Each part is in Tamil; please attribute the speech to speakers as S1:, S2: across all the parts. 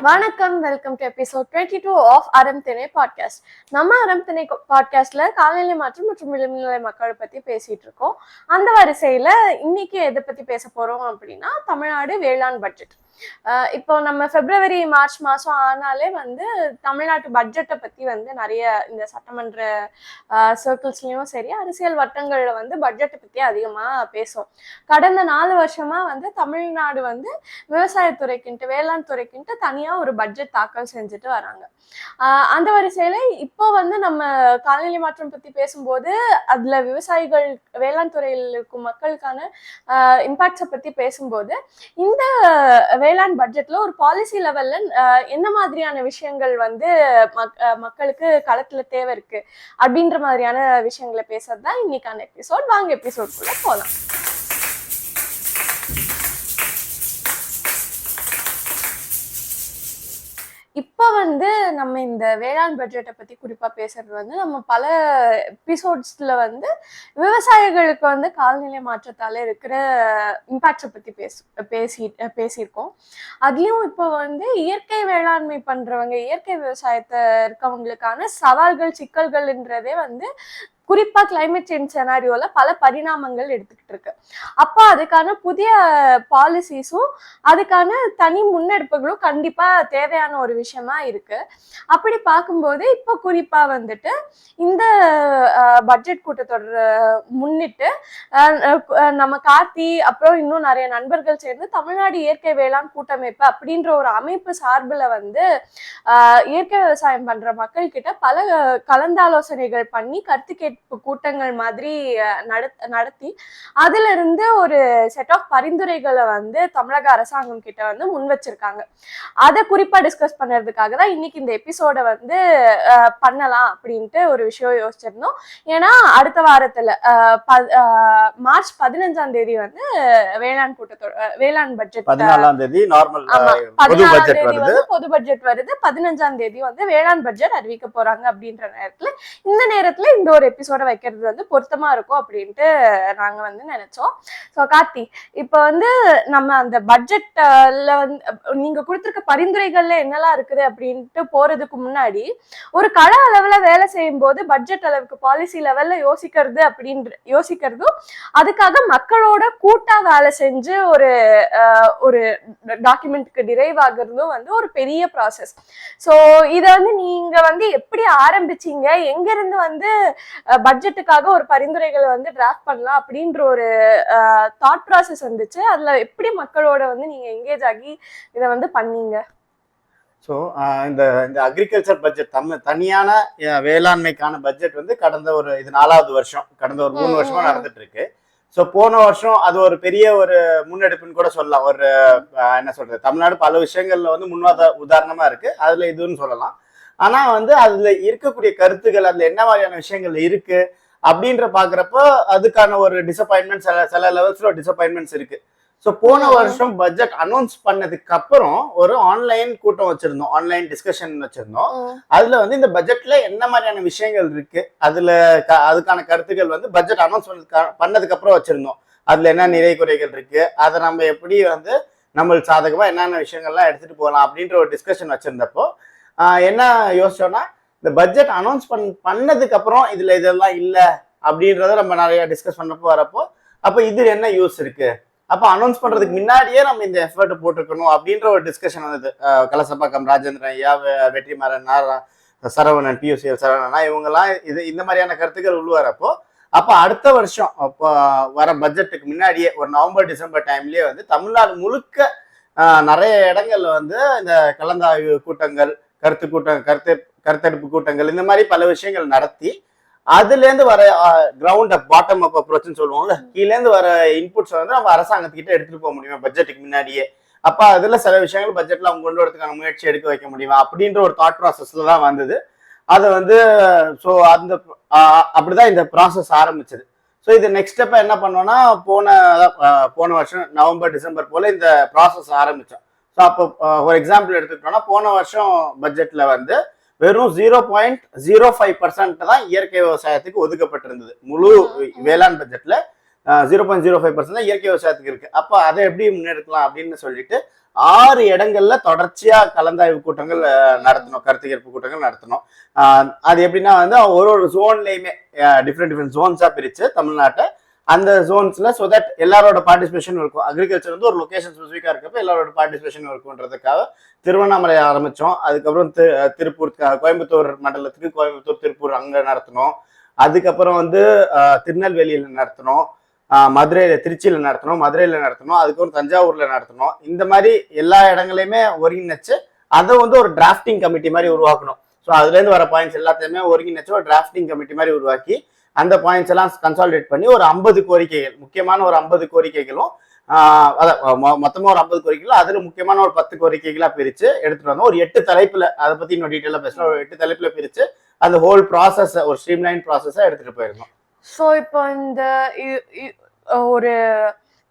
S1: வணக்கம், வெல்கம் டு எபிசோட் 22 ஆஃப் அறம் திணை பாட்காஸ்ட். நம்ம அறம் திணை பாட்காஸ்ட்ல காலநிலை மாற்றம் மற்றும் விளிம்புநிலை மக்களை பத்தி பேசிட்டு இருக்கோம். அந்த வரிசையில இன்னைக்கு எதை பத்தி பேச போறோம் அப்படின்னா, தமிழ்நாடு வேளாண் பட்ஜெட். இப்போ நம்ம பிப்ரவரி மார்ச் மாசம் ஆனாலே தமிழ்நாட்டு பட்ஜெட்டை பத்தி நிறைய இந்த சட்டமன்ற சர்க்கிள்ஸ்லயும் சரி, அரசியல் வட்டங்கள்ல பட்ஜெட்டை பத்தி அதிகமா பேசும். கடந்த 4 வருஷமா தமிழ்நாடு விவசாயத்துறைக்குன்ட்டு வேளாண் துறைக்குன்ட்டு தனியா ஒரு பட்ஜெட் தாக்கல் செஞ்சுட்டு வராங்க. அந்த வரிசையில இப்போ நம்ம காலநிலை மாற்றம் பத்தி பேசும்போது அதுல விவசாயிகள் வேளாண் துறையில் இருக்கும் மக்களுக்கான இம்பாக்ட்ஸை பத்தி பேசும்போது இந்த வேளாண் பட்ஜெட்ல ஒரு பாலிசி லெவல்ல என்ன மாதிரியான விஷயங்கள் மக்களுக்கு களத்துல தேவை இருக்கு அப்படின்ற மாதிரியான விஷயங்களை பேசுறதுதான் இன்னைக்கான எபிசோட். வாங்க எபிசோட்குள்ள போலாம். இப்போ நம்ம இந்த வேளாண் பட்ஜெட்டை பத்தி குறிப்பா பேசுறது நம்ம பல எபிசோட்ஸ்ல விவசாயிகளுக்கு காலநிலை மாற்றத்தால இருக்கிற இம்பாக்ட்ஸை பத்தி பேசியிருக்கோம். அதுலயும் இப்போ இயற்கை வேளாண்மை பண்றவங்க, இயற்கை விவசாயத்தை இருக்கவங்களுக்கான சவால்கள் சிக்கல்கள்ன்றதே குறிப்பா கிளைமேட் சேஞ்ச் செனாரியோல பல பரிணாமங்கள் எடுத்துக்கிட்டு இருக்கு. அப்ப அதுக்கான புதிய பாலிசிஸும் அதுக்கான தனி முன்னெடுப்புகளும் கண்டிப்பா தேவையான ஒரு விஷயமா இருக்கு. அப்படி பார்க்கும்போது இப்ப குறிப்பா இந்த பட்ஜெட் கூட்டத்தொடரை முன்னிட்டு நம்ம கார்த்தி அப்புறம் இன்னும் நிறைய நண்பர்கள் சேர்ந்து தமிழ்நாடு இயற்கை வேளாண் கூட்டமைப்பு அப்படின்ற ஒரு அமைப்பு சார்பில் இயற்கை விவசாயம் பண்ற மக்கள் கிட்ட பல கலந்தாலோசனைகள் பண்ணி கருத்து கேட்பு கூட்டங்கள் மாதிரி நடத்தி அதுல இருந்து ஒரு செட் ஆஃப் பரிந்துரைகளை தமிழக அரசாங்கம் கிட்ட முன் வச்சிருக்காங்க. அதை குறிப்பா டிஸ்கஸ் பண்றதுக்காக தான் இன்னைக்கு இந்த எபிசோட பண்ணலாம் அப்படின்ட்டு ஒரு விஷயம் யோசிச்சிருந்தோம். ஏன்னா அடுத்த வாரத்துல மார்ச் 15ஆம் தேதி வேளாண் கூட்டத்தோட வேளாண் பட்ஜெட்
S2: 14ஆம் தேதி நார்மல்
S1: பொது பட்ஜெட் வருது. 15ஆம் தேதி வேளாண் பட்ஜெட் அறிவிக்க போறாங்க. அப்படின்ற நேரத்துல இந்த ஒரு எபிசோட வைக்கிறது பொருத்தமா இருக்கும் அப்படின்ட்டு நாங்க நினைச்சோம். ஸோ கார்த்தி, இப்போ நம்ம அந்த பட்ஜெட்ல நீங்க கொடுத்திருக்க பரிந்துரைகள்ல என்னெல்லாம் இருக்குது அப்படின்ட்டு போறதுக்கு முன்னாடி ஒரு கள அளவுல வேலை செய்யும் போது பட்ஜெட் அளவுக்கு பாலிசி லெவல்ல யோசிக்கிறதும் அதுக்காக மக்களோட கூட்டா வேலை செஞ்சு ஒரு டாக்குமெண்ட்க்கு டிரைவ் ஆகுறதும் ஒரு பெரிய ப்ராசஸ். ஸோ இதை நீங்க எப்படி ஆரம்பிச்சீங்க, எங்க இருந்து பட்ஜெட்டுக்காக ஒரு பரிந்துரைகளை டிராஃப்ட் பண்ணலாம் அப்படின்ற ஒரு தாட் ப்ராசஸ் வந்துச்சு? அதுல எப்படி மக்களோட நீங்க எங்கேஜ் ஆகி இதை பண்ணீங்க?
S2: ஸோ இந்த அக்ரிகல்ச்சர் பட்ஜெட் தனியான வேளாண்மைக்கான பட்ஜெட் கடந்த இது 4வது வருஷம், கடந்த ஒரு 3 வருஷமா நடந்துட்டு இருக்கு. ஸோ போன வருஷம் அது ஒரு பெரிய ஒரு முன்னெடுப்புன்னு கூட சொல்லலாம். ஒரு என்ன சொல்றது, தமிழ்நாடு பல விஷயங்கள்ல உதாரணமா இருக்கு, அதுல இதுன்னு சொல்லலாம். ஆனா அதுல இருக்கக்கூடிய கருத்துக்கள், அதுல என்ன மாதிரியான விஷயங்கள் இருக்கு அப்படின்ற பாக்குறப்போ அதுக்கான ஒரு டிசப்பாயின்மெண்ட், சில லெவல்ஸ்ல டிசப்பாயின்மெண்ட்ஸ் இருக்கு. ஸோ போன வருஷம் பட்ஜெட் அனௌன்ஸ் பண்ணதுக்கு அப்புறம் ஒரு ஆன்லைன் கூட்டம் வச்சிருந்தோம், ஆன்லைன் டிஸ்கஷன் வச்சிருந்தோம். அதுல இந்த பட்ஜெட்ல என்ன மாதிரியான விஷயங்கள் இருக்கு, அதுக்கான கருத்துக்கள் பட்ஜெட் அனௌன்ஸ் பண்ணதுக்கு அப்புறம் வச்சிருந்தோம். அதுல என்ன நிறை குறைகள் இருக்கு, அதை நம்ம எப்படி நம்மளுக்கு சாதகமா என்னென்ன விஷயங்கள்லாம் எடுத்துட்டு போகலாம் அப்படின்ற ஒரு டிஸ்கஷன் வச்சிருந்தப்போ என்ன யோசிச்சோம்னா, இந்த பட்ஜெட் அனௌன்ஸ் பண்ணதுக்கு அப்புறம் இதுல இதெல்லாம் இல்லை அப்படின்றத நம்ம நிறைய டிஸ்கஸ் பண்ணப்போ வரப்போ, அப்ப இது என்ன யூஸ் இருக்கு, அப்ப அனௌன்ஸ் பண்றதுக்கு முன்னாடியே நம்ம இந்த எஃபர்ட் போட்டிருக்கணும் அப்படின்ற ஒரு டிஸ்கஷன் வந்தது. கலசப்பாக்கம் ராஜேந்திரன் ஐயா, வெற்றிமாறன், சரவணன், பியூசிஎல் சரவணனா, இவங்கெல்லாம் இந்த மாதிரியான கருத்துக்கள் உள்வரப்போ, அப்ப அடுத்த வருஷம் வர பட்ஜெட்டுக்கு முன்னாடியே ஒரு நவம்பர் டிசம்பர் டைம்லயே தமிழ்நாடு முழுக்க நிறைய இடங்கள்ல இந்த கலந்தாய்வு கூட்டங்கள், கருத்தெடுப்பு கூட்டங்கள், இந்த மாதிரி பல விஷயங்கள் நடத்தி அதுல இருந்து வர கிரவுண்ட் அப் பாட்டம் அப் அப்ரோச்னு சொல்லுவோம்ல, கீழே இருந்து வர இன்புட்ஸ் நம்ம அரசாங்கத்துக்கிட்ட எடுத்துட்டு போக முடியுமா பட்ஜெட்டுக்கு முன்னாடியே. அப்ப அதுல சில விஷயங்கள் பட்ஜெட்ல அவங்க கொண்டு வரதுக்கான முயற்சி எடுக்க வைக்க முடியுமா அப்படின்ற ஒரு தாட் ப்ராசஸ்ல தான் வந்தது. அதை ஸோ அப்படிதான் இந்த ப்ராசஸ் ஆரம்பிச்சது. ஸோ இது நெக்ஸ்ட் ஸ்டெப்பா என்ன பண்ணோம்னா, போன வருஷம் நவம்பர் டிசம்பர் போல இந்த ப்ராசஸ் ஆரம்பிச்சோம். ஸோ அப்போ ஒரு எக்ஸாம்பிள் எடுத்துக்கிட்டோம்னா, போன வருஷம் பட்ஜெட்ல வெறும் 0.05% தான் இயற்கை விவசாயத்துக்கு ஒதுக்கப்பட்டிருந்தது. முழு வேளாண் பட்ஜெட்ல 0.05% தான் இயற்கை விவசாயத்துக்கு இருக்கு. அப்போ அதை எப்படி முன்னெடுக்கலாம் அப்படின்னு சொல்லிட்டு 6 இடங்கள்ல தொடர்ச்சியா கலந்தாய்வு கூட்டங்கள் நடத்தணும், கருத்து கேட்பு கூட்டங்கள் நடத்தணும். அது எப்படின்னா வந்து ஒரு ஜோன்லயுமே டிஃப்ரெண்ட் ஜோன்ஸா பிரிச்சு தமிழ்நாட்டை அந்த ஜோன்ஸ்ல ஸோ தட் எல்லாரோட பார்ட்டிசிபேஷன் இருக்கும். அக்ரிகல்ச்சர் வந்து ஒரு லொகேஷன் ஸ்பெசிஃபிக்கா இருக்கப்ப எல்லாரோட பார்ட்டிசிபேஷன் இருக்குன்றதுக்காக திருவண்ணாமலை ஆரம்பிச்சோம். அதுக்கப்புறம் திருப்பூர், கோயம்புத்தூர் மண்டலத்துக்கு கோயம்புத்தூர், திருப்பூர் அங்க நடத்தணும். அதுக்கப்புறம் வந்து திருநெல்வேலியில நடத்தணும், மதுரையில, திருச்சியில நடத்தணும், மதுரையில நடத்தணும், அதுக்கப்புறம் தஞ்சாவூர்ல நடத்தணும். இந்த மாதிரி எல்லா இடங்களையுமே ஒருங்கிணைச்சு அதை வந்து ஒரு டிராஃப்டிங் கமிட்டி மாதிரி உருவாக்கணும். ஸோ அதுல இருந்து வர பாயிண்ட்ஸ் எல்லாத்தையுமே ஒருங்கிணைச்சு ஒரு டிராஃப்டிங் கமிட்டி மாதிரி உருவாக்கி அந்த பாயிண்ட்ஸ் எல்லாம் கன்சாலிடேட் பண்ணி ஒரு 50 கோரிக்கைகள், முக்கியமான ஒரு 50 கோரிக்கைகளும் மொத்தமா ஒரு 50 கோரிக்கைகள், அதுல முக்கியமான ஒரு 10 கோரிக்கைகளா பிரிச்சு எடுத்துட்டு வந்தோம். ஒரு 8 தலைப்புல, அதை பத்தி இன்னும் டீட்டெயிலா பேசலாம், ஒரு 8 தலைப்புல பிரிச்சு அந்த ஹோல் ப்ராசஸ் ஒரு ஸ்ட்ரீம்லைன் ப்ராசஸா எடுத்துட்டு போயிருந்தோம்.
S1: ஸோ இப்போ இந்த ஒரு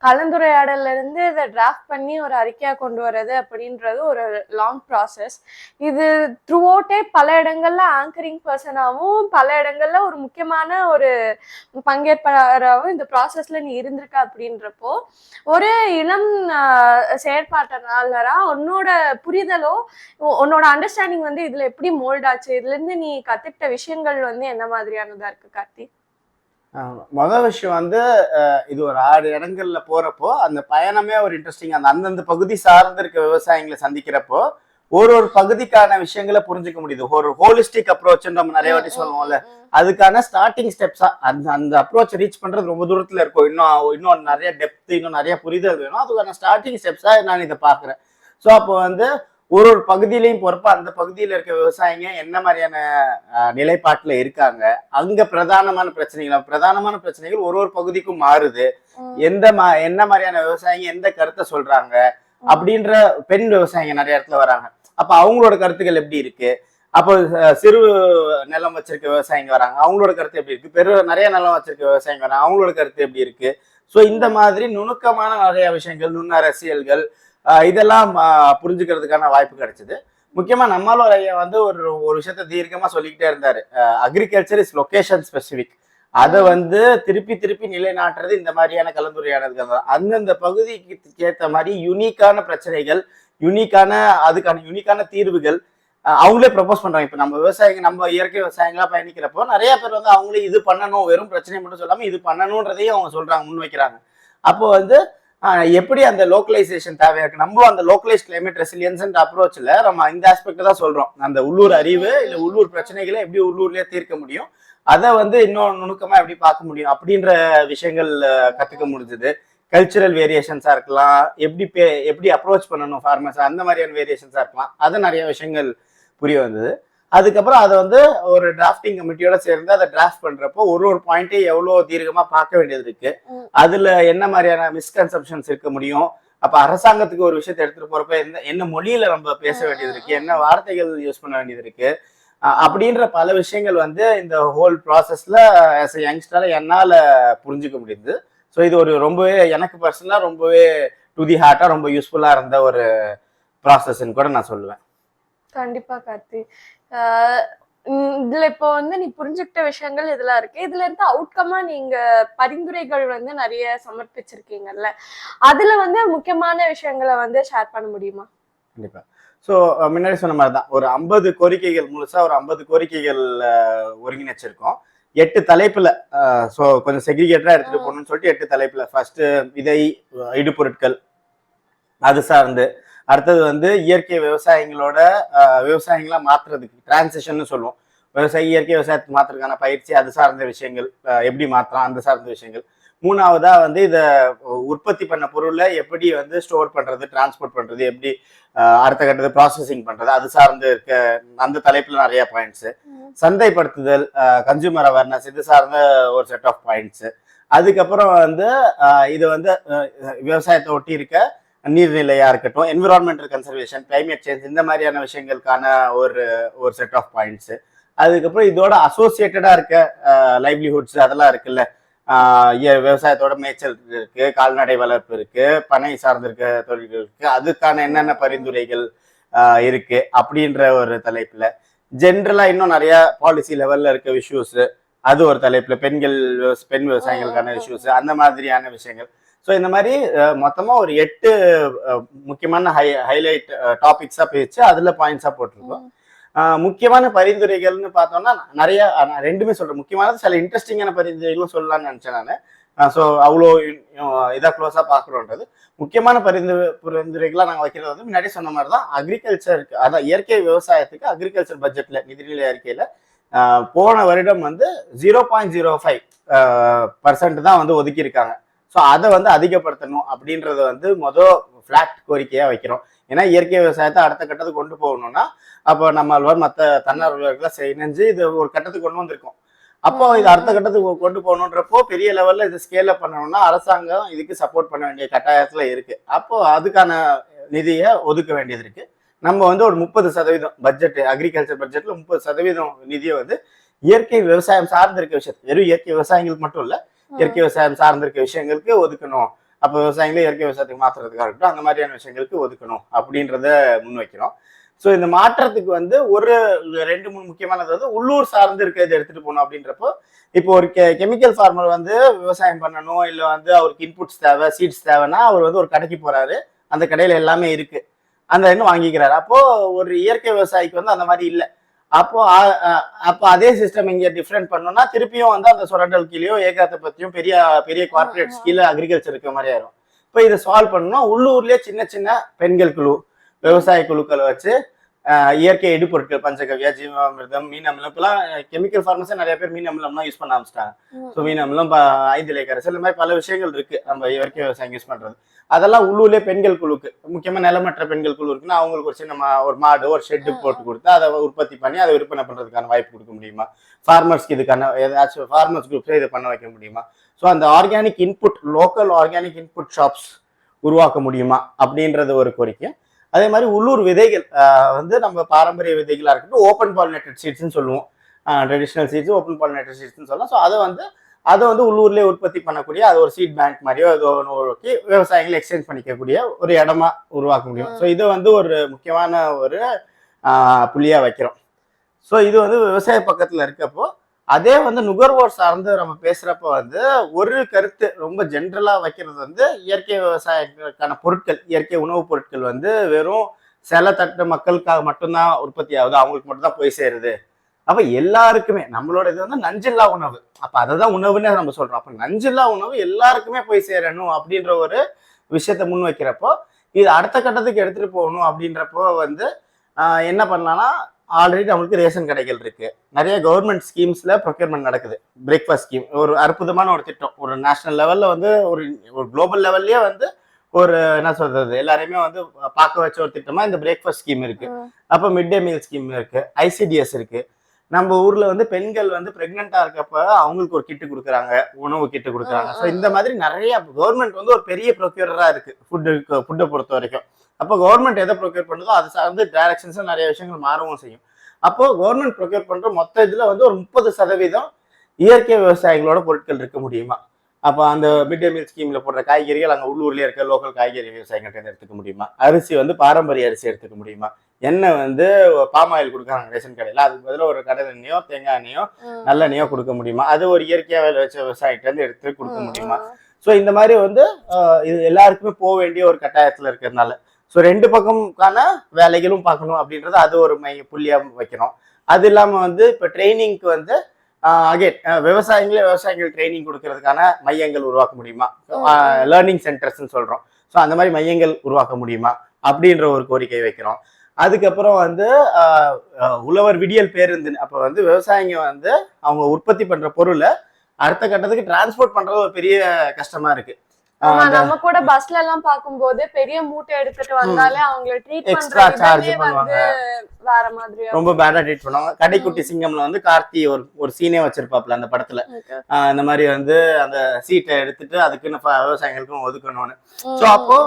S1: கலந்துரையாடல இருந்து இதை டிராஃப்ட் பண்ணி ஒரு அறிக்கையா கொண்டு வர்றது அப்படின்றது ஒரு லாங் ப்ராசஸ். இது த்ரூ அவுட்டே பல இடங்கள்ல ஆங்கரிங் பர்சனாகவும் பல இடங்கள்ல ஒரு முக்கியமான ஒரு பங்கேற்பாளராகவும் இந்த ப்ராசஸ்ல நீ இருந்திருக்க அப்படின்றப்போ ஒரு இளம் செயற்பாட்டாளரா உன்னோட புரிதலோ உன்னோட அண்டர்ஸ்டாண்டிங் வந்து இதுல எப்படி மோல்ட் ஆச்சு, இதுல இருந்து நீ கத்துக்கிட்ட விஷயங்கள் வந்து என்ன மாதிரியானதா இருக்கு கார்த்தி?
S2: மொதல் விஷயம் வந்து இது ஒரு 6 இடங்கள்ல போறப்போ அந்த பயணமே ஒரு இன்ட்ரெஸ்டிங். அந்த அந்தந்த பகுதி சார்ந்து இருக்க விவசாயிகளை சந்திக்கிறப்போ ஒரு பகுதிக்கான விஷயங்களை புரிஞ்சுக்க முடியுது. ஒரு ஹோலிஸ்டிக் அப்ரோச் நம்ம நிறைய வாட்டி சொல்லுவோம்ல, அதுக்கான ஸ்டார்டிங் ஸ்டெப்ஸா அந்த அப்ரோச் ரீச் பண்றது ரொம்ப தூரத்துல இருக்கும். இன்னும் நிறைய டெப்த், இன்னும் நிறைய புரிதல் வேணும். அதுக்கான ஸ்டார்டிங் ஸ்டெப்ஸா நான் இதை பாக்குறேன். ஸோ அப்போ வந்து ஒரு பகுதியிலையும் போறப்ப அந்த பகுதியில இருக்க விவசாயிங்க என்ன மாதிரியான நிலைப்பாட்டுல இருக்காங்க, அங்க பிரதானமான பிரச்சனைகள் ஒரு பகுதிக்கும் மாறுது, என்ன மாதிரியான விவசாயிங்க எந்த கருத்தை சொல்றாங்க அப்படின்ற பெண் விவசாயிங்க நிறைய இடத்துல வராங்க. அப்ப அவங்களோட கருத்துக்கள் எப்படி இருக்கு, அப்போ சிறு நிலம் வச்சிருக்க விவசாயிங்க வராங்க, அவங்களோட கருத்து எப்படி இருக்கு, நிறைய நிலம் வச்சிருக்க விவசாயிங்க வராங்க, அவங்களோட கருத்து எப்படி இருக்கு. ஸோ இந்த மாதிரி நுணுக்கமான நிறைய விஷயங்கள், நுண்ண அரசியல்கள், இதெல்லாம் புரிஞ்சுக்கிறதுக்கான வாய்ப்பு கிடைச்சது. முக்கியமா நம்மளோட ஐயா வந்து ஒரு விஷயத்த தீர்க்கமா சொல்லிக்கிட்டே இருந்தாரு, அக்ரிகல்ச்சர் இஸ் லொகேஷன் ஸ்பெசிபிக். அதை வந்து திருப்பி நிலைநாட்டுறது இந்த மாதிரியான கலந்துரையாடல்கள் தான். அந்தந்த பகுதிக்கு ஏற்ற மாதிரி யூனிக்கான பிரச்சனைகள், அதுக்கான யூனிக்கான தீர்வுகள் அவங்களே ப்ரப்போஸ் பண்றாங்க. இப்ப நம்ம இயற்கை விவசாயிகளா பயணிக்கிறப்போ நிறைய பேர் வந்து அவங்களே இது பண்ணணும், வெறும் பிரச்சனை மட்டும் சொல்லாம இது பண்ணணும்ன்றதையும் அவங்க சொல்றாங்க, முன் வைக்கிறாங்க. அப்போ வந்து எப்படி அந்த லோக்கலைசேஷன் தேவையா இருக்கு, நம்ம அந்த லோக்கலைஸ் கிளைமேட் ரெசிலியன்ஸ் அப்ரோச்ல நம்ம இந்த ஆஸ்பெக்ட் தான் சொல்றோம். அந்த உள்ளூர் அறிவு இல்ல உள்ளூர் பிரச்சனைகளை எப்படி உள்ளூர்லயே தீர்க்க முடியும், அதை வந்து இன்னும் நுணுக்கமா எப்படி பார்க்க முடியும் அப்படின்ற விஷயங்கள் கத்துக்க முடிஞ்சது. கல்ச்சுரல் வேரியேஷன்ஸா இருக்கலாம், எப்படி அப்ரோச் பண்ணணும் ஃபார்மர்ஸ், அந்த மாதிரியான வேரியேஷன்ஸா இருக்கலாம், அது நிறைய விஷயங்கள் புரிய வந்தது. அதுக்கப்புறம் அதை வந்து ஒரு டிராஃப்டிங் கமிட்டியோட சேர்ந்து அதை டிராஃப்ட் பண்றப்போ ஒரு பாயிண்ட்டையும் எவ்வளவு தீர்க்கமா பார்க்க வேண்டியது இருக்கு, அதுல என்ன மாதிரியான மிஸ்கன்செப்ஷன்ஸ் இருக்க முடியும், அப்ப அரசாங்கத்துக்கு ஒரு விஷயத்தை எடுத்துட்டு போறப்ப என்ன மொழியில நம்ம பேச வேண்டியது இருக்கு, என்ன வார்த்தைகள் யூஸ் பண்ண வேண்டியது இருக்கு, அப்படின்ற பல விஷயங்கள் வந்து இந்த ஹோல் ப்ராசஸ்ல ஆஸ் எ யங்ஸ்டர் என்னால புரிஞ்சுக்க முடியுது. ஸோ இது ரொம்பவே எனக்கு பர்சனலா ரொம்பவே டு தி ஹார்ட்டா ரொம்ப யூஸ்ஃபுல்லா இருந்த ஒரு ப்ராசஸ்ன்னு கூட நான் சொல்லுவேன்.
S1: கண்டிப்பா கார்த்தி. இதுல இப்போ வந்து நீ புரிஞ்சுக்கிட்ட விஷயங்கள் இதெல்லாம் இருக்கு. இதுல இருந்து அவுட்கமா நீங்க பரிந்துரைகள் வந்து நிறைய சமர்ப்பிச்சிருக்கீங்கல்ல, அதுல வந்து முக்கியமான விஷயங்களை வந்து ஷேர் பண்ண முடியுமா?
S2: கண்டிப்பா. ஸோ முன்னாடி சொன்ன மாதிரி தான் ஒரு 50 கோரிக்கைகள், முழுசா ஒரு 50 கோரிக்கைகள் ஒருங்கிணைச்சிருக்கோம் 8 தலைப்புல. ஸோ கொஞ்சம் செக்ரிகேட்டரா எடுத்துட்டு போகணும்னு சொல்லிட்டு 8 தலைப்புல. ஃபர்ஸ்ட் விதை, இடுபொருட்கள் அது சார்ந்து, அடுத்தது வந்து இயற்கை விவசாயிகளா மாத்துறதுக்கு டிரான்சிஷன் சொல்லுவோம், இயற்கை விவசாயத்துக்கு மாத்துறதுக்கான பயிற்சி, அது சார்ந்த விஷயங்கள் எப்படி மாற்றலாம், அந்த சார்ந்த விஷயங்கள். மூணாவதா வந்து இதை உற்பத்தி பண்ண பொருளை எப்படி வந்து ஸ்டோர் பண்றது, டிரான்ஸ்போர்ட் பண்றது, எப்படி அடுத்த கட்டத்தை ப்ராசஸிங் பண்றது, அது சார்ந்து இருக்க அந்த தலைப்புல நிறைய பாயிண்ட்ஸ். சந்தைப்படுத்துதல், கன்சூமர் அவேர்னஸ், இது சார்ந்த ஒரு செட் ஆஃப் பாயிண்ட்ஸ். அதுக்கப்புறம் வந்து இது வந்து விவசாயத்தை ஒட்டி இருக்க நீர்நிலையா இருக்கட்டும், என்விரான்மெண்டல் கன்சர்வேஷன், கிளைமேட் சேஞ்ச், இந்த மாதிரியான விஷயங்களுக்கான ஒரு செட் ஆஃப் பாயிண்ட்ஸ். அதுக்கப்புறம் இதோட அசோசியேட்டடா இருக்க லைவ்லிஹுட்ஸ் அதெல்லாம் இருக்குல்ல, விவசாயத்தோட மேய்ச்சல் இருக்கு, கால்நடை வளர்ப்பு இருக்கு, பனை சார்ந்திருக்க தொழில்கள் இருக்கு, அதுக்கான என்னென்ன பரிந்துரைகள் இருக்கு அப்படின்ற ஒரு தலைப்புல. ஜென்ரலா இன்னும் நிறைய பாலிசி லெவல்ல இருக்க இஷ்யூஸ், அது ஒரு தலைப்புல பெண் விவசாயிகளுக்கான இஷ்யூஸ் அந்த மாதிரியான விஷயங்கள். ஸோ இந்த மாதிரி மொத்தமா ஒரு 8 முக்கியமான ஹைலைட் டாபிக்ஸா பிரிச்சு அதுல பாயிண்ட்ஸா போட்டிருக்கோம். முக்கியமான பரிந்துரைகள்னு பார்த்தோம்னா நிறைய, நான் ரெண்டுமே சொல்றேன். முக்கியமானது சில இன்ட்ரெஸ்டிங்கான பரிந்துரைகளும் சொல்லலாம்னு நினைச்சேன் நான். ஸோ அவ்வளோ இதாக க்ளோஸாக பார்க்குறோன்றது. முக்கியமான பரிந்துரைகளாக நாங்கள் வைக்கிறது வந்து முன்னாடி சொன்ன மாதிரி தான் அக்ரிகல்ச்சருக்கு, அதான் இயற்கை விவசாயத்துக்கு அக்ரிகல்ச்சர் பட்ஜெட்டில் நிதிநிலை அறிக்கையில் போன வருடம் வந்து 0.05% தான் வந்து ஒதுக்கியிருக்காங்க. ஸோ அதை வந்து அதிகப்படுத்தணும் அப்படின்றத வந்து ஃபிளாட் கோரிக்கையாக வைக்கிறோம். ஏன்னா இயற்கை விவசாயத்தை அடுத்த கட்டத்துக்கு கொண்டு போகணும்னா அப்போ நம்ம மற்ற தன்னார்வலர்களாக இணைஞ்சு இது ஒரு கட்டத்துக்கு கொண்டு வந்திருக்கோம். அப்போ இது அடுத்த கட்டத்துக்கு கொண்டு போகணுன்றப்போ பெரிய லெவல்ல இது ஸ்கேல் அப் பண்ணணும்னா அரசாங்கம் இதுக்கு சப்போர்ட் பண்ண வேண்டிய கட்டாயத்துல இருக்கு. அப்போ அதுக்கான நிதியை ஒதுக்க வேண்டியது இருக்கு. நம்ம வந்து ஒரு 30% பட்ஜெட், அக்ரிகல்ச்சர் பட்ஜெட்ல 30% நிதியை வந்து இயற்கை விவசாயம் சார்ந்திருக்க விஷயத்துக்கு, வெறும் இயற்கை விவசாயிகளுக்கு மட்டும் இல்ல, இயற்கை விவசாயம் சார்ந்திருக்க விஷயங்களுக்கு ஒதுக்கணும். அப்போ விவசாயிகளை இயற்கை விவசாயத்துக்கு மாற்றுறதுக்காக இருக்கட்டும், அந்த மாதிரியான விஷயங்களுக்கு ஒதுக்கணும் அப்படின்றத முன்வைக்கிறோம். ஸோ இந்த மாற்றத்துக்கு வந்து ஒரு 2-3 முக்கியமானது வந்து உள்ளூர் சார்ந்து இருக்கிறது எடுத்துட்டு போகணும். அப்படின்றப்போ இப்போ ஒரு கெமிக்கல் ஃபார்மர் வந்து விவசாயம் பண்ணணும், இல்லை வந்து அவருக்கு இன்புட்ஸ் தேவை, சீட்ஸ் தேவைன்னா அவர் வந்து ஒரு கடைக்கு போறாரு, அந்த கடையில எல்லாமே இருக்கு, அந்த இன்னும் வாங்கிக்கிறாரு. அப்போ ஒரு இயற்கை விவசாயிக்கு வந்து அந்த மாதிரி இல்லை. அப்போ அதே சிஸ்டம் இங்க டிஃப்ரெண்ட் பண்ணோம்னா திருப்பியும் வந்து அந்த சுரண்டல் கீழேயோ ஏகாத்தை பத்தியும் பெரிய பெரிய கார்பரேட்ஸ் கீழே அக்ரிகல்ச்சர் இருக்க மாதிரி ஆயிரும். இப்போ இதை சால்வ் பண்ணணும்னா உள்ளூர்லயே சின்ன சின்ன பெண்கள் குழு, விவசாய குழுக்களை வச்சு இயற்கை இடுபொருட்கள், பஞ்சகவ்யா, ஜீவாமிர்தம், மீன் அமிலம், இப்பெல்லாம் கெமிக்கல் ஃபார்மஸே நிறைய பேர் மீன் அமிலம்லாம் யூஸ் பண்ண ஆரம்பிச்சிட்டாங்க. ஸோ மீன் அமிலம், 5 இலை கரைசல், இந்த மாதிரி பல விஷயங்கள் இருக்கு நம்ம இயற்கை விவசாயம் யூஸ் பண்றது. அதெல்லாம் உள்ளூர்லேயே பெண்கள் குழுக்கு, முக்கியமா நிலமற்ற பெண்கள் குழு இருக்குன்னா அவங்களுக்கு ஒரு சின்ன ஒரு மாடு, ஒரு ஷெட்டு போட்டு கொடுத்து அதை உற்பத்தி பண்ணி அதை விற்பனை பண்றதுக்கான வாய்ப்பு கொடுக்க முடியுமா? ஃபார்மர்ஸ்க்கு இதுக்கான ஏதாச்சும் ஃபார்மர்ஸ் குரூப்ஸே இதை பண்ண வைக்க முடியுமா? ஸோ அந்த organic input, local organic input shops உருவாக்க முடியுமா அப்படின்றது ஒரு கோரிக்கை. அதே மாதிரி உள்ளூர் விதைகள் வந்து நம்ம பாரம்பரிய விதைகளாக இருக்கட்டும், ஓப்பன் பாலினேட்டட் சீட்ஸ்ன்னு சொல்லுவோம், ட்ரெடிஷ்னல் சீட்ஸ், ஓப்பன் பாலினேட்டட் சீட்ஸ்ன்னு சொல்லலாம். ஸோ அதை வந்து உள்ளூர்லேயே உற்பத்தி பண்ணக்கூடிய, அது ஒரு சீட் பேங்க் மாதிரியோ அது ஒன்று விவசாயிகளை எக்ஸ்சேஞ்ச் பண்ணிக்கக்கூடிய ஒரு இடமா உருவாக்க முடியும். ஸோ இது வந்து ஒரு முக்கியமான ஒரு புள்ளியாக வைக்கிறோம். ஸோ இது வந்து விவசாய பக்கத்தில் இருக்கப்போ, அதே வந்து நுகர்வோர் சார்ந்து நம்ம பேசுறப்ப வந்து ஒரு கருத்து ரொம்ப ஜென்ரலா வைக்கிறது வந்து இயற்கை விவசாயத்துக்கான பொருட்கள், இயற்கை உணவுப் பொருட்கள் வந்து வெறும் சில தட்டு மக்களுக்காக மட்டும்தான் உற்பத்தி ஆகுது, அவங்களுக்கு மட்டும் தான் போய் சேருது. அப்ப எல்லாருக்குமே நம்மளோட இது வந்து நஞ்சில்லா உணவு, அப்ப அததான் உணவுன்னு நம்ம சொல்றோம். அப்ப நஞ்சில்லா உணவு எல்லாருக்குமே போய் சேரணும் அப்படின்ற ஒரு விஷயத்த முன் வைக்கிறப்போ, இது அடுத்த கட்டத்துக்கு எடுத்துட்டு போகணும். அப்படின்றப்போ வந்து என்ன பண்ணலாம்னா, ஆல்ரெடி நம்மளுக்கு ரேஷன் கடைகள் இருக்கு, நிறைய கவர்மெண்ட் ஸ்கீம்ஸ்ல ப்ரொக்யூர்மெண்ட் நடக்குது. பிரேக்ஃபாஸ்ட் ஸ்கீம் ஒரு அற்புதமான ஒரு திட்டம், ஒரு நேஷனல் லெவல்ல வந்து ஒரு குளோபல் லெவல்லயே வந்து ஒரு என்ன சொல்றது எல்லாரையுமே வந்து பார்க்க வச்ச ஒரு திட்டமா இந்த பிரேக்ஃபாஸ்ட் ஸ்கீம் இருக்கு. அப்ப மிட் டே மீல் ஸ்கீம் இருக்கு, ஐசிடிஎஸ் இருக்கு. நம்ம ஊர்ல வந்து பெண்கள் வந்து பிரெக்னெண்டா இருக்கப்ப அவங்களுக்கு ஒரு கிட்டு கொடுக்குறாங்க, உணவு கிட்டு கொடுக்குறாங்க. ஸோ இந்த மாதிரி நிறைய கவர்மெண்ட் வந்து ஒரு பெரிய ப்ரொக்யூரரா இருக்கு ஃபுட்டை பொறுத்த வரைக்கும். அப்போ கவர்மெண்ட் எதை ப்ரொக்யூர் பண்ணுதோ அது சார்ந்து டைரக்ஷன்ஸ் நிறைய விஷயங்கள் மாறவும் செய்யும். அப்போ கவர்மெண்ட் ப்ரொக்யூர் பண்ற மொத்த இதுல வந்து ஒரு 30% இயற்கை விவசாயிகளோட பொருட்கள் இருக்க முடியுமா? அப்போ அந்த மிட் டே மீல் ஸ்கீம்ல போடுற காய்கறிகள் அங்கே உள்ளூர்லேயே இருக்க லோக்கல் காய்கறி விவசாயிகள்கிட்ட எடுத்துக்க முடியுமா? அரிசி வந்து பாரம்பரிய அரிசி எடுத்துக்க முடியுமா? எண்ணெய் வந்து பாம் ஆயில் கொடுக்குறாங்க ரேஷன் கடையில், அதுக்கு பதிலாக ஒரு கடல் எண்ணெயோ தேங்காய் எண்ணெயோ நல்லெண்ணெயோ கொடுக்க முடியுமா? அது ஒரு இயற்கையாக வச்ச விவசாயிகிட்ட இருந்து எடுத்து கொடுக்க முடியுமா? ஸோ இந்த மாதிரி வந்து இது எல்லாருக்குமே போக வேண்டிய ஒரு கட்டாயத்தில் இருக்கிறதுனால ஸோ 2 பக்கம்கான வேலைகளும் பார்க்கணும் அப்படின்றது அது ஒரு புள்ளியா வைக்கிறோம். அது இல்லாமல் வந்து இப்போ ட்ரைனிங்க்கு வந்து அகைன் விவசாயிகள் ட்ரைனிங் கொடுக்கறதுக்கான மையங்கள் உருவாக்க முடியுமா? லேர்னிங் சென்டர்ஸ்ன்னு சொல்றோம். ஸோ அந்த மாதிரி மையங்கள் உருவாக்க முடியுமா அப்படின்ற ஒரு கோரிக்கை வைக்கிறோம். அதுக்கப்புறம் வந்து உழவர் விடியல் பேருந்து, அப்போ வந்து விவசாயிங்க வந்து அவங்க உற்பத்தி பண்ற பொருளை அடுத்த கட்டத்துக்கு டிரான்ஸ்போர்ட் பண்றது ஒரு பெரிய கஷ்டமா இருக்கு.
S1: நம்ம கூட பஸ்ல எல்லாம் பாக்கும்போது பெரிய மூட்டை எடுத்துட்டு வந்தாலே அவங்களை ட்ரீட்
S2: எக்ஸ்ட்ரா சார்ஜ் பண்ணுவாங்க,
S1: வேற மாதிரி
S2: ரொம்ப பேடா ட்ரீட் பண்ணுவாங்க. கடைக்குட்டி சிங்கம்ல வந்து கார்த்தி ஒரு சீனே வச்சிருப்பாப்ல அந்த படத்துல, இந்த மாதிரி வந்து அந்த சீட்டை எடுத்துட்டு அதுக்குன்னு விவசாயிகளுக்கும் ஒதுக்கணும்னு. ஸோ அப்போ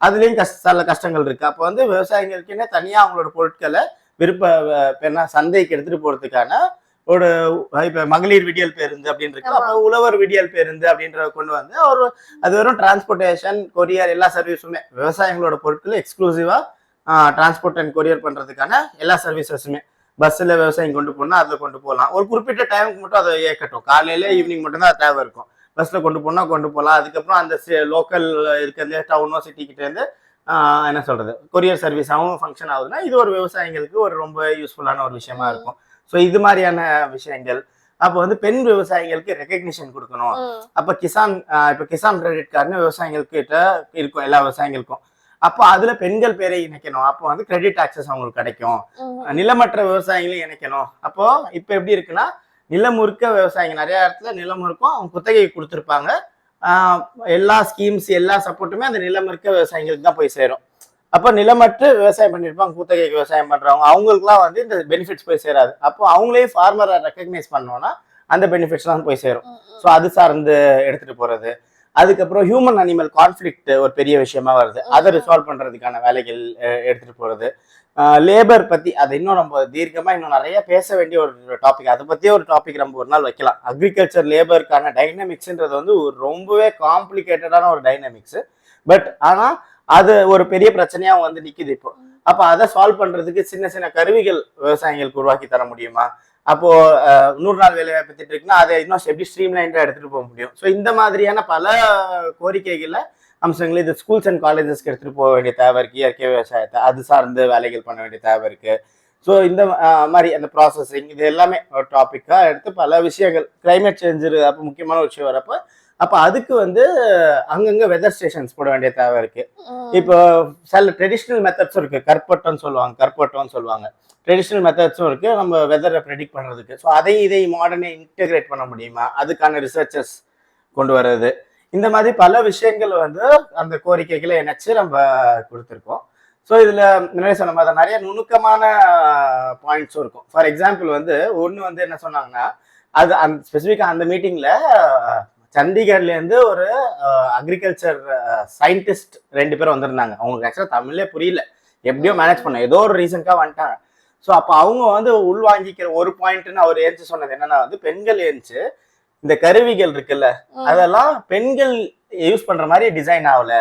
S2: அதுலயும் சில கஷ்டங்கள் இருக்கு. அப்போ வந்து விவசாயிகளுக்குன்னே தனியா அவங்களோட பொருட்களை சந்தைக்கு எடுத்துட்டு போறதுக்கான ஒரு இப்ப மகளிர் விடியல் பேருந்து அப்படின்னு இருக்கு, அப்ப உழவர் விடியல் பேருந்து அப்படின்றத கொண்டு வந்து அது வெறும் டிரான்ஸ்போர்டேஷன், கொரியர் எல்லா சர்வீஸுமே விவசாயிகளோட பொருட்கள் எக்ஸ்க்ளூசிவா டிரான்ஸ்போர்ட் அண்ட் கொரியர் பண்றதுக்கான எல்லா சர்வீசஸுமே பஸ்ல விவசாயம் கொண்டு போனா அதுல கொண்டு போகலாம். ஒரு குறிப்பிட்ட டைமுக்கு மட்டும் அதை இயக்கட்டும். காலையில ஈவினிங் மட்டும் தான் தேவை இருக்கும். பஸ்ல கொண்டு போனா கொண்டு போகலாம். அதுக்கப்புறம் அந்த லோக்கல் இருக்கிற டவுனோ சிட்டி கிட்ட இருந்து என்ன சொல்றது கொரியர் சர்வீஸாகவும் ஃபங்க்ஷன் ஆகுதுன்னா இது ஒரு விவசாயிகளுக்கு ஒரு ரொம்ப யூஸ்ஃபுல்லான ஒரு விஷயமா இருக்கும். ஸோ இது மாதிரியான விஷயங்கள். அப்போ வந்து பெண் விவசாயிகளுக்கு ரெகக்னிஷன் கொடுக்கணும். அப்ப கிசான் இப்ப கிசான் கிரெடிட் கார்டுன்னு விவசாயிகளுக்கு கிட்ட இருக்கும் எல்லா விவசாயிகளுக்கும். அப்போ அதுல பெண்கள் பேரை இணைக்கணும். அப்போ வந்து கிரெடிட் ஆக்சஸ் அவங்களுக்கு கிடைக்கும். நிலமற்ற விவசாயிகளையும் இணைக்கணும். அப்போ இப்ப எப்படி இருக்குன்னா நிலமுறுக்க விவசாயிங்க நிறைய இடத்துல நிலம் இருக்கும், அவங்க குத்தகை கொடுத்துருப்பாங்க. எல்லா ஸ்கீம்ஸ் எல்லா சப்போர்ட்டுமே அந்த நிலமிருக்க விவசாயிகளுக்கு தான் போய் சேரும். அப்போ நிலமற்று விவசாயம் பண்ணிருப்பாங்க, குத்தகைக்கு விவசாயம் பண்றவங்க அவங்களுக்குலாம் வந்து இந்த பெனிஃபிட்ஸ் போய் சேராது. அப்போ அவங்களே ஃபார்மரை ரெக்கக்னைஸ் பண்ணோம்னா அந்த பெனிஃபிட்ஸ்லாம் போய் சேரும். ஸோ அது சார்ந்து எடுத்துட்டு போறது. அதுக்கப்புறம் ஹியூமன் அனிமல் கான்ஃபிளிக்ட் ஒரு பெரிய விஷயமா வருது. அதை ரிசால்வ் பண்றதுக்கான வேலைகள் எடுத்துட்டு போறது. லேபர் பத்தி அதை இன்னும் நம்ம தீர்க்கமா இன்னும் நிறைய பேச வேண்டிய ஒரு டாபிக். அதை பத்தியே ஒரு டாபிக் நம்ம ஒரு நாள் வைக்கலாம். அக்ரிகல்ச்சர் லேபருக்கான டைனமிக்ஸ்ன்றது வந்து ஒரு ரொம்பவே காம்ப்ளிகேட்டடான ஒரு டைனமிக்ஸ். பட் ஆனா அது ஒரு பெரிய பிரச்சனையா வந்து நிக்குது இப்போ. அப்ப அதை சால்வ் பண்றதுக்கு சின்ன சின்ன கருவிகள் விவசாயிகளுக்கு உருவாக்கி தர முடியுமா? அப்போ 100 நாள் வேலை வாய்ப்பு திட்டம் இருக்குன்னா அதை இன்னும் எப்படி ஸ்ட்ரீம்லைன்டா எடுத்துட்டு போக முடியும்? ஸோ இந்த மாதிரியான பல கோரிக்கைகளை அம்சங்கள் இது ஸ்கூல்ஸ் அண்ட் காலேஜஸ்க்கு எடுத்துட்டு போக வேண்டிய தேவை இருக்கு. இயற்கை விவசாயத்தை அது சார்ந்து வேலைகள் பண்ண வேண்டிய தேவை இருக்கு. ஸோ இந்த மாதிரி அந்த ப்ராசஸிங் இது எல்லாமே ஒரு டாபிக்கா எடுத்து பல விஷயங்கள் கிளைமேட் சேஞ்ச் அப்போ முக்கியமான ஒரு விஷயம் வரப்ப அப்ப அதுக்கு வந்து அங்கங்க வெதர் ஸ்டேஷன்ஸ் போட வேண்டிய தேவை இருக்கு. இப்போ சில ட்ரெடிஷ்னல் மெத்தட்ஸும் இருக்கு. கற்பட்டோன்னு சொல்லுவாங்க. ட்ரெடிஷ்னல் மெத்தட்ஸும் இருக்கு நம்ம வெதரை ப்ரெடிக்ட் பண்றதுக்கு. ஸோ இதை மாடர்னை இன்டெகிரேட் பண்ண முடியுமா? அதுக்கான ரிசர்ச்சஸ் கொண்டு வர்றது. இந்த மாதிரி பல விஷயங்கள் வந்து அந்த கோரிக்கைகளை இணைச்சு நம்ம கொடுத்துருக்கோம். ஸோ இதுல முன்னாடி சொன்ன மாதிரி நிறைய நுணுக்கமான பாயிண்ட்ஸும் இருக்கும். ஃபார் எக்ஸாம்பிள் வந்து ஒன்று வந்து என்ன சொன்னாங்கன்னா அது அந்த ஸ்பெசிஃபிக்காக அந்த மீட்டிங்ல சண்டிகர்ல இருந்து ஒரு அக்ரிகல்ச்சர் சயின்டிஸ்ட் 2 பேர் வந்திருந்தாங்க. அவங்களுக்கு ஆக்சுவலா தமிழ்லே புரியல, எப்படியோ மேனேஜ் பண்ண ஏதோ ஒரு ரீசனுக்காக வந்துட்டாங்க. ஸோ அப்போ அவங்க வந்து உள்வாங்கிக்கிற ஒரு பாயிண்ட்னு அவர் ஏறிச்சு சொன்னது என்னன்னா வந்து பெண்கள் ஏறிச்சு இந்த கருவிகள் இருக்குல்ல அதெல்லாம் பெண்கள் யூஸ் பண்ற மாதிரி டிசைன் ஆகல.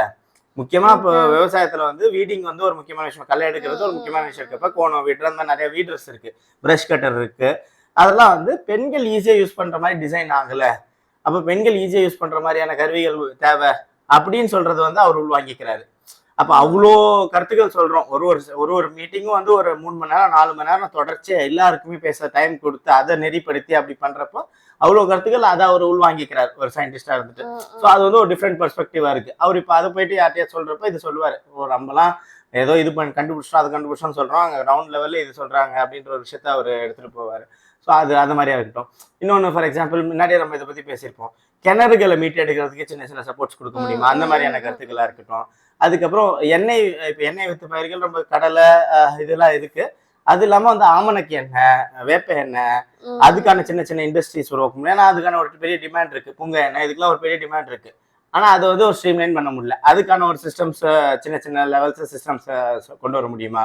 S2: முக்கியமா இப்போ விவசாயத்துல வந்து வீடிங் வந்து ஒரு முக்கியமான விஷயம், களை எடுக்கிறது ஒரு முக்கியமான விஷயம் இருக்கு. இப்போ கோணம் வீடுற அந்த நிறைய வீடர்ஸ் இருக்கு, பிரஷ் கட்டர் இருக்கு, அதெல்லாம் வந்து பெண்கள் ஈஸியா யூஸ் பண்ற மாதிரி டிசைன் ஆகல. அப்ப பெண்கள் ஈஸியா யூஸ் பண்ற மாதிரியான கருவிகள் தேவை அப்படின்னு சொல்றது வந்து அவர் உள்வாங்கிக்கிறாரு. அப்ப அவ்வளோ கருத்துக்கள் சொல்றோம். ஒரு மீட்டிங்கும் வந்து ஒரு 3 மணி நேரம் 4 மணி நேரம் தொடர்ச்சியா எல்லாருக்குமே பேச டைம் கொடுத்து அதை நெறிப்படுத்தி அப்படி பண்றப்போ அவ்வளவு கருத்துக்கள் அதை அவர் உள்வாங்கிக்கிறார் ஒரு சயின்டிஸ்டா இருந்துட்டு. ஸோ அது வந்து ஒரு டிஃப்ரெண்ட் பெர்ஸ்பெக்டிவா இருக்கு. அவர் இப்போ அதை போயிட்டு யார்ட்டையா சொல்றப்ப இது சொல்லுவாரு, நம்மலாம் ஏதோ இது பண்ணி கண்டுபிடிச்சோம் அதை கண்டுபிடிச்சோம்னு சொல்றோம், அங்கே ரவுண்ட் லெவல்ல இது சொல்றாங்க அப்படின்ற ஒரு விஷயத்த அவர் எடுத்துட்டு போவாரு. ஸோ அது மாதிரியா இருக்கட்டும். இன்னொன்று ஃபார் எக்ஸாம்பிள் முன்னாடியே நம்ம இதை பத்தி பேசியிருப்போம், கிணறுகளை மீட்டு எடுக்கிறதுக்கு சின்ன சின்ன சப்போர்ட்ஸ் கொடுக்க முடியுமா, அந்த மாதிரியான கருத்துக்களா இருக்கட்டும். அதுக்கப்புறம் இப்போ எண்ணெய் வித்து பயிர்கள் ரொம்ப கடலை இதெல்லாம் இருக்கு. அது இல்லாம வந்து ஆமணக்கு எண்ணெய், வேப்ப எண்ணெய், அதுக்கான சின்ன சின்ன இண்டஸ்ட்ரீஸ் உருவாக்க முடியும். ஏன்னா அதுக்கான ஒரு பெரிய டிமாண்ட் இருக்கு. புங்க எண்ணெய் இதுக்கெல்லாம் ஒரு பெரிய டிமாண்ட் இருக்கு. ஆனா அதை வந்து ஒரு ஸ்ட்ரீம்லைன் பண்ண முடியல. அதுக்கான ஒரு சிஸ்டம்ஸ் சின்ன சின்ன லெவல்ஸ் சிஸ்டம்ஸ் கொண்டு வர முடியுமா?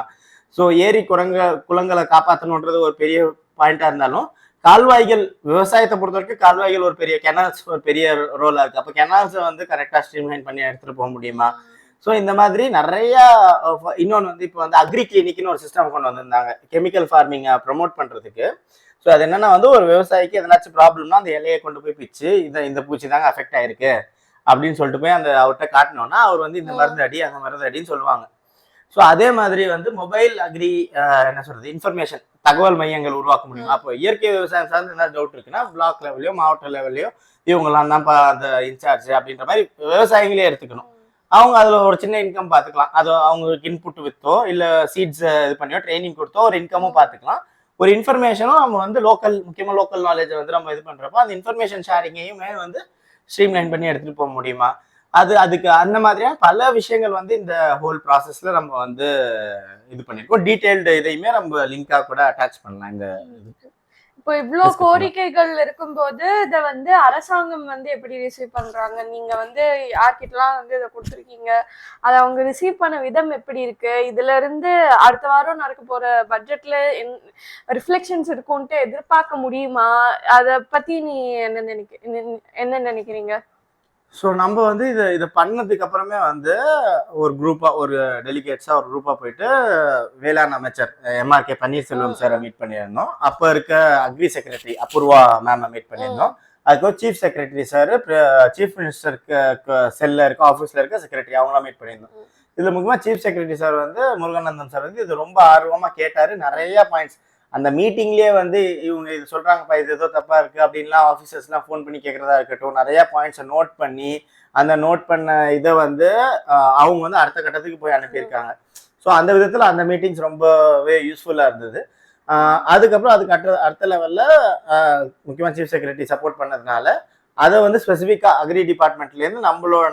S2: ஸோ ஏரி குளங்களை காப்பாற்றணுன்றது ஒரு பெரிய பாயிண்டா இருந்தாலும் கால்வாய்கள் விவசாயத்தை பொறுத்த வரைக்கும் கால்வாய்கள் ஒரு பெரிய கெனால்ஸ் ஒரு பெரிய ரோலா இருக்கு. அப்போ கெனால்ஸை வந்து கரெக்டா ஸ்ட்ரீம்லைன் பண்ணி எடுத்துட்டு போக முடியுமா? ஸோ இந்த மாதிரி நிறைய இன்னொன்று வந்து இப்போ வந்து அக்ரி கிளினிக்னு ஒரு சிஸ்டம் கொண்டு வந்திருந்தாங்க கெமிக்கல் ஃபார்மிங்கை ப்ரமோட் பண்றதுக்கு. ஸோ அது என்னன்னா வந்து ஒரு விவசாயிக்கு எதனாச்சும் ப்ராப்ளம்னா அந்த இலையை கொண்டு போய் பிச்சு இந்த பூச்சி தாங்க அஃபெக்ட் ஆயிருக்கு அப்படின்னு சொல்லிட்டு போய் அந்த அவர்கிட்ட காட்டினோன்னா அவர் வந்து இந்த மருந்து அடி அந்த மருந்து அடின்னு சொல்லுவாங்க. ஸோ அதே மாதிரி வந்து மொபைல் அக்ரி என்ன சொல்றது இன்ஃபர்மேஷன் தகவல் மையங்கள் உருவாக்க முடியும். அப்போ இயற்கை விவசாயம் சார்ந்து என்ன டவுட் இருக்குன்னா பிளாக் லெவல்லையோ மாவட்ட லெவல்லையோ இவங்கெல்லாம் தான் அந்த இன்சார்ஜ் அப்படின்ற மாதிரி விவசாயிகளே எடுத்துக்கணும். அவங்க அதுல ஒரு சின்ன இன்கம் பார்த்துக்கலாம். அது அவங்களுக்கு இன்புட் வித்தோ இல்ல சீட்ஸ் இது பண்ணியோ ட்ரைனிங் கொடுத்தோ ஒரு இன்கமும் பார்த்துக்கலாம். ஒரு இன்ஃபர்மேஷனும் நம்ம வந்து முக்கியமா லோக்கல் நாலேஜை வந்து நம்ம இது பண்றப்போ அந்த இன்ஃபர்மேஷன் ஷேரிங்கையுமே வந்து ஸ்ட்ரீம்லைன் பண்ணி எடுத்துட்டு போக முடியுமா? அதுக்கு அந்த மாதிரியான பல விஷயங்கள் வந்து இந்த ஹோல் ப்ராசஸ்ல நம்ம வந்து இது பண்ணிருக்கோம். டீடைல்டு இதையுமே நம்ம லிங்கா கூட அட்டாச் பண்ணலாம். இந்த
S1: இப்போ இவ்வளோ கோரிக்கைகள் இருக்கும்போது இதை வந்து அரசாங்கம் வந்து எப்படி ரிசீவ் பண்றாங்க? நீங்க வந்து யார்கிட்டலாம் வந்து இதை கொடுத்துருக்கீங்க, அதை அவங்க ரிசீவ் பண்ண விதம் எப்படி இருக்கு? இதுல இருந்து அடுத்த வாரம் நடக்க போற பட்ஜெட்ல ரிஃப்ளெக்ஷன்ஸ் இருக்கும்ட்டு எதிர்பார்க்க முடியுமா? அதை பத்தி நீ என்ன நினைக்கிறீங்க?
S2: ஸோ நம்ம வந்து இதை பண்ணதுக்கு அப்புறமே வந்து ஒரு குரூப்பா ஒரு டெலிகேட்ஸா ஒரு குரூப்பா போயிட்டு வேளாண் அமைச்சர் எம்ஆர்கே பன்னீர்செல்வம் சாரை மீட் பண்ணியிருந்தோம். அப்ப இருக்க agri secretary Apoorva ma'am meet பண்ணியிருந்தோம். அதுக்கு சீஃப் செக்ரட்டரி சார், சீஃப் மினிஸ்டருக்கு செல்ல இருக்க ஆஃபீஸ்ல இருக்க செக்ரட்டரி அவங்களாம் மீட் பண்ணியிருந்தோம். இதுல முக்கியமா சீஃப் செக்ரட்டரி சார் வந்து முருகானந்தம் சார் வந்து இது ரொம்ப ஆர்வமா கேட்டாரு. நிறைய பாயிண்ட்ஸ் அந்த மீட்டிங்லயே வந்து இவங்க இது சொல்றாங்கப்பா, இது ஏதோ தப்பா இருக்கு அப்படின்லாம் ஆஃபீஸர்ஸ்லாம் ஃபோன் பண்ணி கேட்கறதா இருக்கட்டும், நிறைய பாயிண்ட்ஸை நோட் பண்ணி அந்த நோட் பண்ண இதை வந்து அவங்க வந்து அடுத்த கட்டத்துக்கு போய் அனுப்பியிருக்காங்க. ஸோ அந்த விதத்தில் அந்த மீட்டிங்ஸ் ரொம்பவே யூஸ்ஃபுல்லாக இருந்தது. அதுக்கப்புறம் அதுக்கு அடுத்த லெவலில் முக்கியமாக சீஃப் செக்ரட்டரி சப்போர்ட் பண்ணதுனால அதை வந்து ஸ்பெசிஃபிக்காக அக்ரி டிபார்ட்மெண்ட்லேருந்து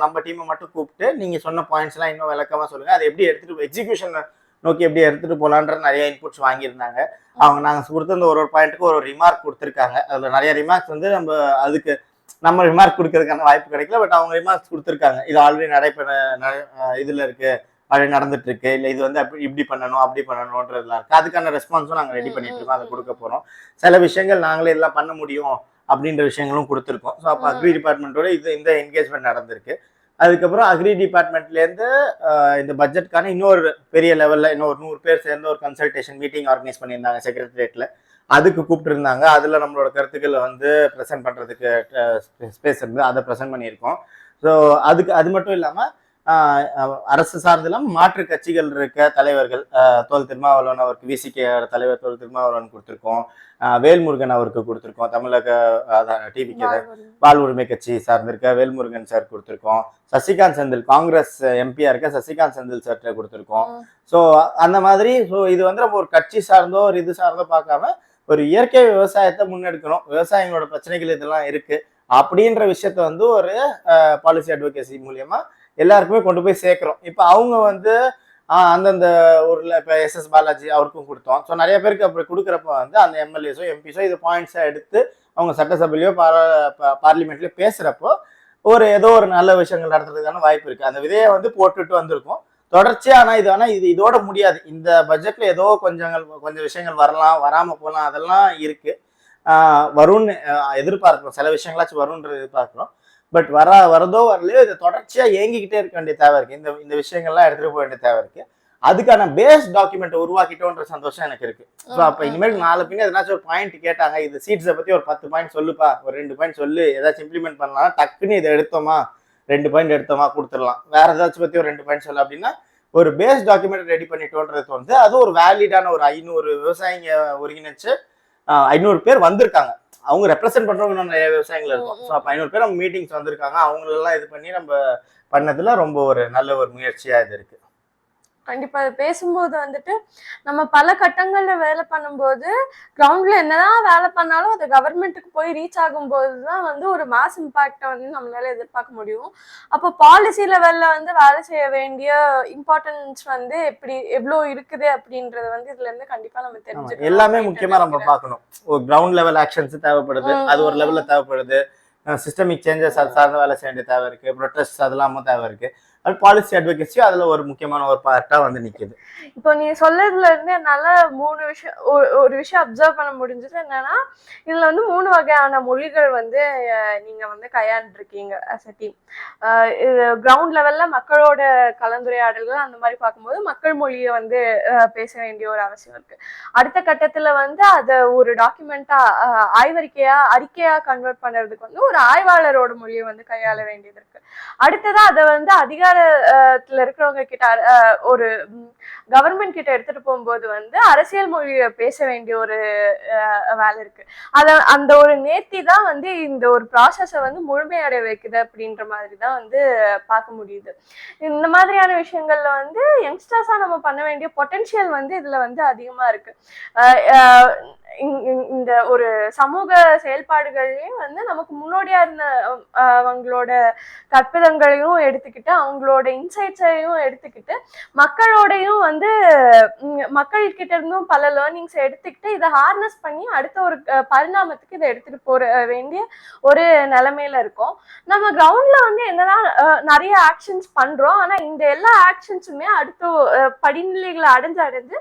S2: நம்ம டீமை மட்டும் கூப்பிட்டு நீங்கள் சொன்ன பாயிண்ட்ஸ்லாம் இன்னும் விளக்கமாக சொல்லுங்கள், அதை எப்படி எடுத்துகிட்டு எக்ஸிக்யூஷன் நோக்கி எப்படி எடுத்துகிட்டு போகலான்ற நிறைய இன்புட்ஸ் வாங்கியிருந்தாங்க. அவங்க நாங்கள் கொடுத்துருந்த ஒரு பாயிண்ட்டுக்கு ஒரு ரிமார்க் கொடுத்துருக்காங்க. அதில் நிறைய ரிமார்க்ஸ் வந்து நம்ம ரிமார்க் கொடுக்கறதுக்கான வாய்ப்பு கிடைக்கல. பட் அவங்க ரிமார்க்ஸ் கொடுத்துருக்காங்க. இது ஆல்ரெடி இதில் இருக்குது, ஆல்ரெடி நடந்துட்டு இருக்கு, இல்லை இது வந்து இப்படி பண்ணணும் அப்படி பண்ணணும்ன்றதுலாம் இருக்கு. அதுக்கான ரெஸ்பான்ஸும் நாங்கள் ரெடி பண்ணிட்டு இருக்கோம், அதை கொடுக்க போகிறோம். சில விஷயங்கள் நாங்களே இதெல்லாம் பண்ண முடியும் அப்படின்ற விஷயங்களும் கொடுத்துருக்கோம். ஸோ அப்போ அக்ரி டிபார்ட்மெண்ட்டோட இந்த என்கேஜ்மெண்ட் நடந்திருக்கு. அதுக்கப்புறம் அக்ரி டிபார்ட்மெண்ட்லேருந்து இந்த பட்ஜெட்கான இன்னொரு பெரிய லெவலில் இன்னொரு 100 பேர் சேர்ந்து ஒரு கன்சல்டேஷன் மீட்டிங் ஆர்கனைஸ் பண்ணியிருந்தாங்க செக்ரட்டரியேட்டில். அதுக்கு கூப்பிட்டுருந்தாங்க. அதில் நம்மளோட கருத்துக்களை வந்து ப்ரெசென்ட் பண்ணுறதுக்கு ஸ்பேஸ் இருந்து அதை ப்ரெசென்ட் பண்ணியிருக்கோம். ஸோ அது மட்டும் இல்லாமல் அரசு சார்ந்து இல்லாமல் மாற்று கட்சிகள் இருக்க தலைவர்கள், தோல் திருமாவளவன் அவருக்கு விசிகே தலைவர் தோல் திருமாவளவன் கொடுத்துருக்கோம், வேல்முருகன் அவருக்கு கொடுத்துருக்கோம், தமிழக டிவிக்கு பால் உரிமை கட்சி சார்ந்திருக்க வேல்முருகன் சார் கொடுத்துருக்கோம், சசிகாந்த் செந்தில் காங்கிரஸ் எம்பியா இருக்க சசிகாந்த் செந்தில் சார்ட்ட கொடுத்துருக்கோம். ஸோ அந்த மாதிரி ஸோ இது வந்து நம்ம ஒரு கட்சி சார்ந்தோ ஒரு இது சார்ந்தோ பார்க்காம ஒரு இயற்கை விவசாயத்தை முன்னெடுக்கணும், விவசாயிகளோட பிரச்சனைகள் இதெல்லாம் இருக்கு அப்படின்ற விஷயத்த வந்து ஒரு பாலிசி அட்வொகேசி மூலியமா எல்லாருக்குமே கொண்டு போய் சேர்க்கிறோம். இப்போ அவங்க வந்து அந்தந்த ஊர்ல இப்போ எஸ்எஸ் பாலாஜி அவருக்கும் கொடுத்தோம். ஸோ நிறைய பேருக்கு அப்படி கொடுக்குறப்ப வந்து அந்த எம்எல்ஏஸோ எம்பிஸோ இது பாயிண்ட்ஸை எடுத்து அவங்க சட்டசபையிலையோ பார்லிமெண்ட்லயோ பேசுறப்போ ஏதோ ஒரு நல்ல விஷயங்கள் நடத்துறதுக்கான வாய்ப்பு இருக்கு. அந்த விதையை வந்து போட்டுட்டு வந்திருக்கோம் தொடர்ச்சியா. இது இதோட முடியாது. இந்த பட்ஜெட்ல ஏதோ கொஞ்சம் விஷயங்கள் வரலாம், வராம போகலாம், அதெல்லாம் இருக்கு. வரும்னு எதிர்பார்க்கிறோம், சில விஷயங்களாச்சும் வரும்ன்றது எதிர்பார்க்கிறோம். பட் வரதோ வரலையோ இதை தொடர்ச்சியா இயங்கிக்கிட்டே இருக்க வேண்டிய தேவை இருக்கு. இந்த விஷயங்கள்லாம் எடுத்துட்டு போக வேண்டிய தேவை இருக்கு. அதுக்கான பேஸ் டாக்குமெண்ட் உருவாக்கிட்டோன்ற சந்தோஷம் எனக்கு இருக்கு. ஸோ அப்போ இனிமேல் நாலு பின்ன எதனாச்சும் ஒரு பாயிண்ட் கேட்டாங்க, இது சீட்ஸை பத்தி ஒரு 10 பாயிண்ட் சொல்லுப்பா, ஒரு 2 பாயிண்ட் சொல்லு, ஏதாச்சும் இம்ப்ளிமெண்ட் பண்ணலாம், டக்குன்னு இதை எடுத்தோமா 2 பாயிண்ட் எடுத்தோமா கொடுத்துடலாம். வேற ஏதாச்சும் பத்தி ஒரு 2 பாயிண்ட் சொல்லு அப்படின்னா ஒரு பேஸ் டாக்குமெண்ட் ரெடி பண்ணிட்டோன்றது தோணுது. அது ஒரு வேலிடான ஒரு 500 விவசாயிங்க ஒருங்கிணைச்சு 500 பேர் வந்திருக்காங்க. அவங்க ரெப்ரசென்ட் பண்றவங்க இன்னும் நிறைய விவசாயிகள் இருக்கும். ஸோ அப்போ 500 பேர் நம்ம மீட்டிங்ஸ் வந்திருக்காங்க. அவங்களெல்லாம் இது பண்ணி நம்ம பண்ணதுல ரொம்ப ஒரு நல்ல ஒரு முயற்சியா இது இருக்கு.
S1: கண்டிப்பா அது பேசும்போது வந்துட்டு நம்ம பல கட்டங்கள்ல வேலை பண்ணும்போது கிரவுண்ட்ல என்னதான் வேலை பண்ணாலும் அது கவர்மெண்ட்டுக்கு போய் ரீச் ஆகும்போதுதான் வந்து ஒரு மாஸ் இம்பாக்டை வந்து நம்மளால எதிர்பார்க்க முடியும். அப்போ பாலிசி லெவல்ல வந்து வேலை செய்ய வேண்டிய இம்பார்ட்டன்ஸ் வந்து எவ்வளோ இருக்குது அப்படின்றது வந்து இதுல இருந்து கண்டிப்பா நம்ம தெரிஞ்சுக்கணும்.
S2: எல்லாமே முக்கியமா நம்ம பார்க்கணும். ஒரு கிரவுண்ட் லெவல் ஆக்ஷன்ஸ் தேவைப்படுது, அது ஒரு லெவல்ல தேவைப்படுது. சிஸ்டமிக் சேஞ்சஸ் அது சார்ந்த வேலை செய்ய வேண்டிய தேவை இருக்கு, ப்ரொட்டஸ்ட் அதெல்லாம் தேவை இருக்கு. அது பாலிசி அட்வொகேசி அதுல ஒரு முக்கியமான ஒரு பார்ட்டா வந்து நிக்குது.
S1: இப்போ நீ சொல்லதுல இருந்து என்னால 3 விஷயம் ஒரு விஷயம் அப்சர்வ் பண்ண முடிஞ்சது. என்னன்னா இதுல வந்து 3 வகையான மொழிகள் வந்து நீங்க வந்து கையாண்டிருக்கீங்க அஸ் அ டீம். இது கிரவுண்ட் லெவல்ல மக்களோட கலந்துரையாடல்கள் அந்த மாதிரி பார்க்கும்போது மக்கள் மொழியை வந்து பேச வேண்டிய ஒரு அவசியம் இருக்கு. அடுத்த கட்டத்துல வந்து அதை ஒரு டாக்குமெண்டா அறிக்கையா கன்வெர்ட் பண்றதுக்கு வந்து ஒரு ஆய்வாளரோட மொழியை வந்து கையாள வேண்டியது இருக்கு. அடுத்ததா அதை வந்து அதிகாரத்துல இருக்கிறவங்க கிட்ட ஒரு கவர்மெண்ட் கிட்ட எடுத்துட்டு போகும்போது வந்து அரசியல் மொழியை பேச வேண்டிய ஒரு வேலை இருக்கு. அந்த ஒரு நேர்த்தி தான் வந்து இந்த ஒரு ப்ராசஸை வந்து முழுமையடைய வைக்குது அப்படின்ற மாதிரி தான் வந்து பார்க்க முடியுது. இந்த மாதிரியான விஷயங்கள்ல வந்து யங்ஸ்டர்ஸா நம்ம பண்ண வேண்டிய பொட்டென்ஷியல் வந்து இதுல வந்து அதிகமா இருக்கு. இந்த ஒரு சமூக செயல்பாடுகள்லயும் வந்து நமக்கு முன்னோடியா இருந்த அவங்களோட கற்பிதங்களையும் எடுத்துக்கிட்டு அவங்களோட இன்சைட்ஸையும் எடுத்துக்கிட்டு மக்களோடையும் வந்து மக்கள்கிட்ட இருந்தும் பல லேர்னிங்ஸ் எடுத்துக்கிட்டு இதை ஹார்னஸ் பண்ணி அடுத்த ஒரு பரிணாமத்துக்கு இதை எடுத்துட்டு போற வேண்டிய ஒரு நிலைமையில இருக்கும். நம்ம கிரவுண்ட்ல வந்து என்னதான் நிறைய ஆக்ஷன்ஸ் பண்றோம். ஆனா இந்த எல்லா ஆக்ஷன்ஸுமே அடுத்த படிநிலைகளை அடைஞ்சு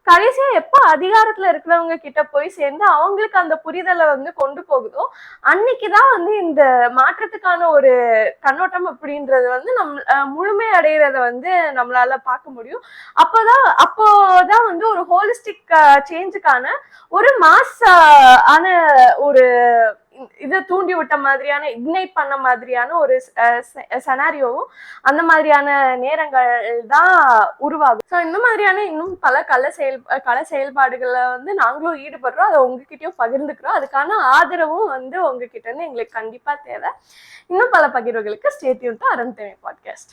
S1: கடைசியா எப்ப அதிகாரத்துல இருக்கிறவங்க கிட்ட போய் சேர்ந்து அவங்களுக்கு அந்த புரிதலை வந்து கொண்டு போகுதோ அன்னைக்குதான் வந்து இந்த மாற்றத்துக்கான ஒரு கண்ணோட்டம் அப்படின்றது வந்து முழுமை அடைகிறத வந்து நம்மளால பார்க்க முடியும். அப்போதான் வந்து ஒரு ஹோலிஸ்டிக் சேஞ்சுக்கான ஒரு மாஸ் ஆன ஒரு இதை தூண்டி விட்ட மாதிரியான இக்னைட் பண்ண மாதிரியான ஒரு செனாரியோவும் அந்த மாதிரியான நேரங்கள் தான் உருவாகும். ஸோ இந்த மாதிரியான இன்னும் பல கள செயல்பாடுகளை வந்து நாங்களும் ஈடுபடுறோம். அதை உங்ககிட்டயும் பகிர்ந்துக்கிறோம். அதுக்கான ஆதரவும் வந்து உங்ககிட்ட இருந்து எங்களுக்கு கண்டிப்பா தேவை. இன்னும் பல பகிர்வுகளுக்கு ஸ்டே டியூன் டு அறம் தமிழ் பாட்காஸ்ட்.